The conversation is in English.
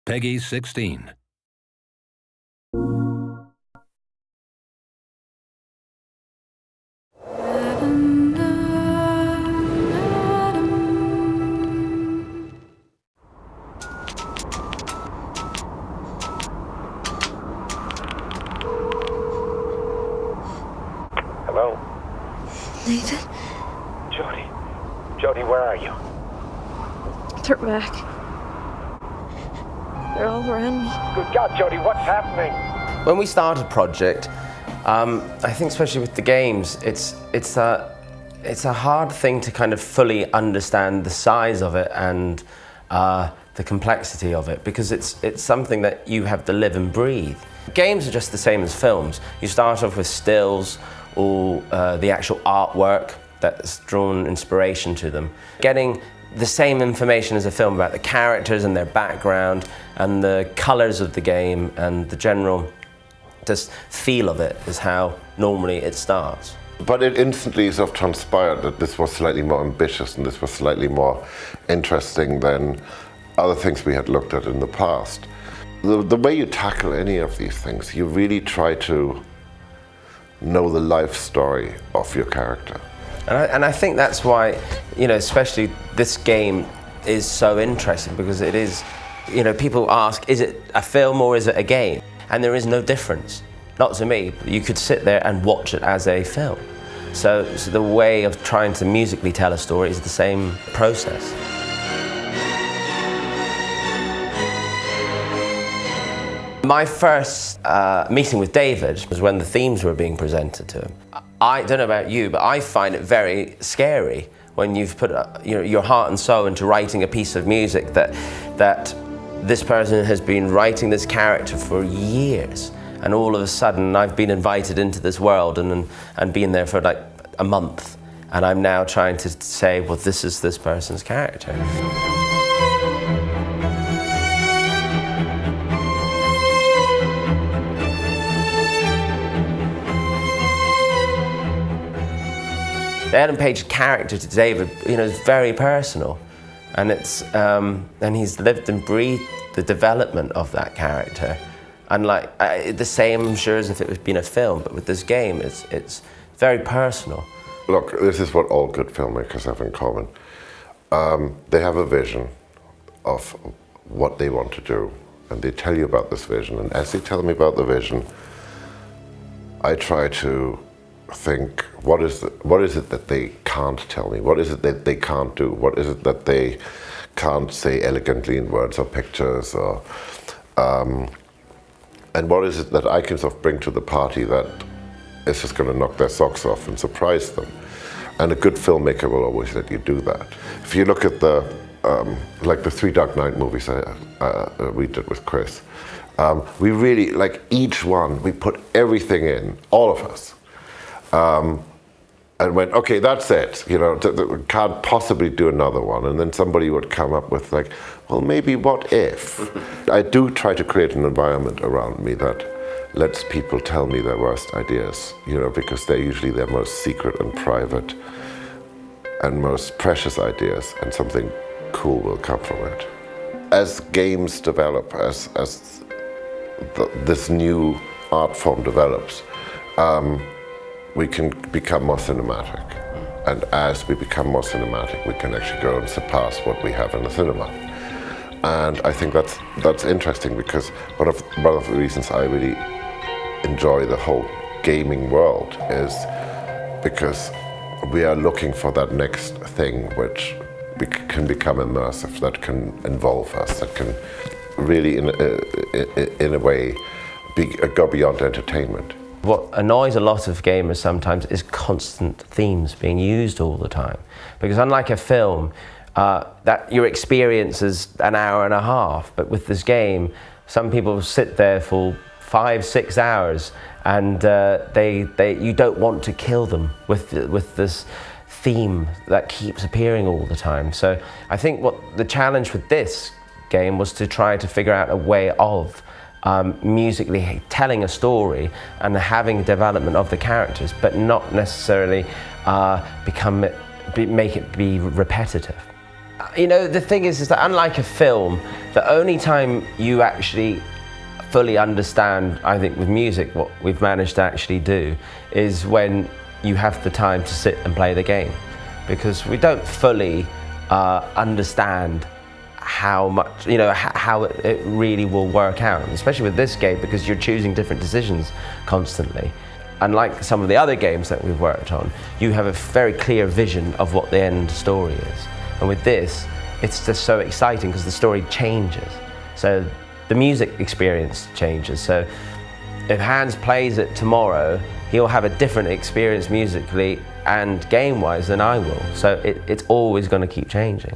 Peggy 16. Hello? Nathan? Jody? Jody, where are you? They're back. They're all around me. Good God, Jody, what's happening? When we start a project, I think especially with the games, it's a hard thing to kind of fully understand the size of it and the complexity of it, because it's something that you have to live and breathe. Games are just the same as films. You start off with stills or the actual artwork that's drawn inspiration to them. Getting the same information as a film about the characters and their background and the colours of the game and the general just feel of it is how normally it starts. But it instantly sort of transpired that this was slightly more ambitious and this was slightly more interesting than other things we had looked at in the past. The way you tackle any of these things, you really try to know the life story of your character. And I think that's why, especially this game is so interesting, because it is, people ask, is it a film or is it a game? And there is no difference. Not to me. You could sit there and watch it as a film. So the way of trying to musically tell a story is the same process. My first meeting with David was when the themes were being presented to him. I don't know about you, but I find it very scary when you've put your heart and soul into writing a piece of music that this person has been writing this character for years, and all of a sudden I've been invited into this world and been there for like a month, and I'm now trying to say, well, this is this person's character. The Ellen Page character to David, is very personal, and and he's lived and breathed the development of that character, and the same, I'm sure, as if it had been a film. But with this game, it's very personal. Look, this is what all good filmmakers have in common. They have a vision of what they want to do, and they tell you about this vision. And as they tell me about the vision, I try to think, what is it that they can't tell me? What is it that they can't do? What is it that they can't say elegantly in words or pictures? Or and what is it that I can sort of bring to the party that is just going to knock their socks off and surprise them? And a good filmmaker will always let you do that. If you look at the Three Dark Knight movies we did with Chris, we really, each one, we put everything in, all of us. And went, okay, that's it, can't possibly do another one. And then somebody would come up with well, maybe what if? I do try to create an environment around me that lets people tell me their worst ideas, because they're usually their most secret and private and most precious ideas, and something cool will come from it. As games develop, as this new art form develops, we can become more cinematic. And as we become more cinematic, we can actually go and surpass what we have in the cinema. And I think that's interesting, because one of the reasons I really enjoy the whole gaming world is because we are looking for that next thing which can become immersive, that can involve us, that can really, in a way, go beyond entertainment. What annoys a lot of gamers sometimes is constant themes being used all the time. Because unlike a film, that your experience is an hour and a half, but with this game, some people sit there for 5-6 hours, and you don't want to kill them with this theme that keeps appearing all the time. So I think what the challenge with this game was to try to figure out a way of musically telling a story and having development of the characters, but not necessarily make it be repetitive. You know, the thing is that unlike a film, the only time you actually fully understand, I think with music, what we've managed to actually do is when you have the time to sit and play the game. Because we don't fully understand how much, you know, how it really will work out, especially with this game, because you're choosing different decisions constantly. Unlike some of the other games that we've worked on, you have a very clear vision of what the end story is. And with this, it's just so exciting because the story changes. So the music experience changes. So if Hans plays it tomorrow, he'll have a different experience musically and game-wise than I will. So it's always going to keep changing.